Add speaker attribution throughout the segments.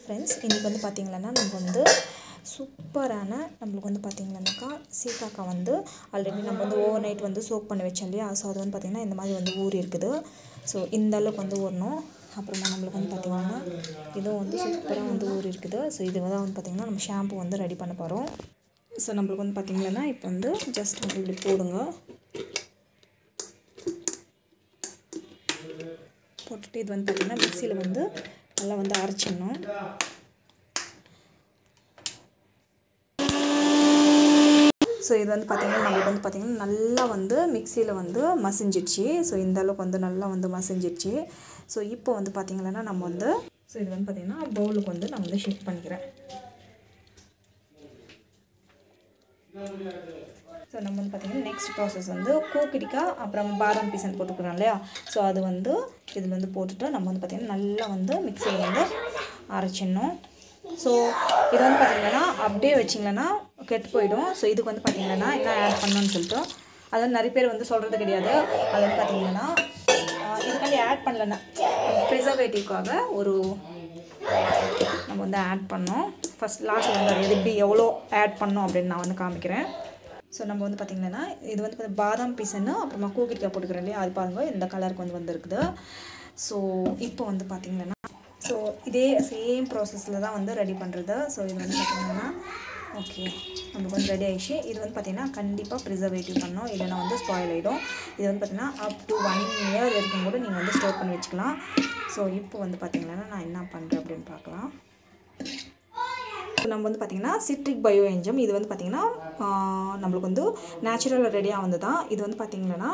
Speaker 1: Friends, இன்றைக்கி வந்து பார்த்திங்கன்னா நம்ம வந்து சூப்பரான நம்மளுக்கு வந்து பார்த்திங்கன்னாக்கா சீக்காக்காய் வந்து ஆல்ரெடி நம்ம வந்து ஓவர் நைட் வந்து சோக் பண்ணி வச்சோம் இல்லையா. ஸோ அது வந்து பார்த்திங்கன்னா இந்த மாதிரி வந்து ஊறி இருக்குது. ஸோ இந்த அளவுக்கு வந்து ஊறணும். அப்புறமா நம்மளுக்கு வந்து பார்த்திங்கன்னா இதுவும் வந்து சூப்பராக வந்து ஊறி இருக்குது. ஸோ இது தான் வந்து பார்த்திங்கன்னா நம்ம ஷாம்பு வந்து ரெடி பண்ண போகிறோம். ஸோ நம்மளுக்கு வந்து பார்த்திங்கன்னா இப்போ வந்து ஜஸ்ட் வந்து இப்படி போடுங்க. போட்டுட்டு இது வந்து பார்த்திங்கன்னா மிக்சியில் வந்து நல்லா வந்து அரைச்சிடணும். ஸோ இது வந்து பார்த்திங்கன்னா நம்மளுக்கு வந்து பார்த்திங்கன்னா நல்லா வந்து மிக்சியில் வந்து மசிஞ்சிடுச்சு. ஸோ இந்த அளவுக்கு வந்து நல்லா வந்து மசிஞ்சிடுச்சு. ஸோ இப்போ வந்து பார்த்திங்கன்னா நம்ம வந்து ஸோ இது வந்து பார்த்திங்கன்னா பவுலுக்கு வந்து நான் வந்து ஷிஃப்ட் பண்ணிக்கிறேன். ஸோ நம்ம வந்து பார்த்திங்கன்னா நெக்ஸ்ட் ப்ராசஸ் வந்து கூக்கடிக்காய் அப்புறம் பாதாம் பீசன் போட்டுக்கிறோம் இல்லையா. ஸோ அது வந்து இதில் வந்து போட்டுட்டு நம்ம வந்து பார்த்திங்கன்னா நல்லா வந்து மிக்சியில் வந்து அரைச்சிடணும். ஸோ இது வந்து பார்த்திங்கன்னா அப்படியே வச்சிங்கன்னா கெட்டு போயிடும். ஸோ இதுக்கு வந்து பார்த்திங்கன்னா என்ன ஆட் பண்ணணும்னு சொல்லிட்டு அது வந்து நிறைய பேர் வந்து சொல்கிறது கிடையாது. அது வந்து பார்த்திங்கன்னா இதுக்காண்டி ஆட் பண்ணலன்னா ப்ரிசர்வேட்டிவ்க்காக ஒரு நம்ம வந்து ஆட் பண்ணோம். ஃபஸ்ட் லாஸ்ட்டில் வந்து அது எப்படி எவ்வளோ ஆட் பண்ணோம் அப்படின்னு நான் வந்து காமிக்கிறேன். ஸோ நம்ம வந்து பார்த்திங்கன்னா இது வந்து பாதாம் பீசன்னு அப்புறமா கூக்கடிக்காய் போட்டுக்கிறோம் இல்லையா. அது பாருங்கள் இந்த கலருக்கு வந்து வந்துருக்குது. ஸோ இப்போ வந்து பார்த்திங்கன்னா ஸோ இதே சேம் ப்ராசஸில் தான் வந்து ரெடி பண்ணுறது. ஸோ இது வந்து பார்த்திங்கன்னா ஓகே நமக்கு வந்து ரெடி ஆகிடுச்சு. இது வந்து பார்த்திங்கன்னா கண்டிப்பாக ப்ரிசர்வேட்டிவ் பண்ணணும், இல்லைனா வந்து ஸ்பாயில் ஆகிடும். இது வந்து பார்த்திங்கன்னா அப் டு 1 year வரைக்கும் கூட நீங்கள் வந்து ஸ்டோர் பண்ணி வச்சுக்கலாம். ஸோ இப்போ வந்து பார்த்திங்கன்னா நான் என்ன பண்ணுறேன் அப்படின்னு பார்க்கலாம். நம்ம வந்து பார்த்திங்கன்னா சிட்ரிக் பயோ என்ஜைம் இது வந்து பார்த்திங்கன்னா நம்மளுக்கு வந்து நேச்சுரல் ரெடியாக வந்து தான். இது வந்து பார்த்திங்கன்னா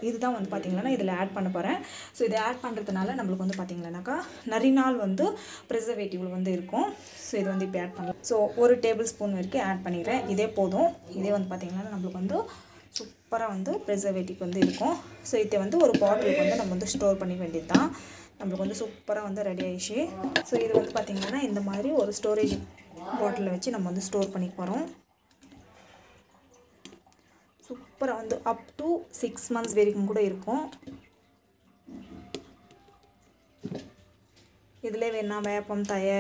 Speaker 1: இதுதான் வந்து பார்த்திங்கன்னா இதில் ஆட் பண்ண போகிறேன். ஸோ இதை ஆட் பண்ணுறதுனால நம்மளுக்கு வந்து பார்த்திங்கன்னாக்கா நிறைய நாள் வந்து ப்ரிசர்வேட்டிவ் வந்து இருக்கும். ஸோ இது வந்து இப்போ ஆட் பண்ணலாம். ஸோ 1 டேபிள் ஸ்பூன் வரைக்கும் ஆட் பண்ணிக்கிறேன். இதே போதும். இதே வந்து பார்த்திங்கன்னா நம்மளுக்கு வந்து சூப்பராக வந்து ப்ரிசர்வேட்டிவ் வந்து இருக்கும். ஸோ இதை வந்து ஒரு பாட்டிலுக்கு வந்து நம்ம வந்து ஸ்டோர் பண்ணிக்க வேண்டியது தான். நம்மளுக்கு வந்து சூப்பராக வந்து ரெடி ஆகிடுச்சு. ஸோ இது வந்து பார்த்திங்கன்னா இந்த மாதிரி ஒரு ஸ்டோரேஜ் பாட்டிலில் வச்சு நம்ம வந்து ஸ்டோர் பண்ணி போகிறோம். சூப்பராக வந்து அப் டு 6 months வரைக்கும் கூட இருக்கும். இதில் வேணா வேப்பம் தயை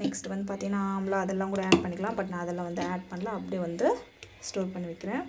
Speaker 1: நெக்ஸ்ட் வந்து பார்த்திங்கன்னா ஆம்லா அதெல்லாம் கூட ஆட் பண்ணிக்கலாம். பட் நான் அதெல்லாம் வந்து ஆட் பண்ணல, அப்படியே வந்து ஸ்டோர் பண்ணி வைக்கிறேன்.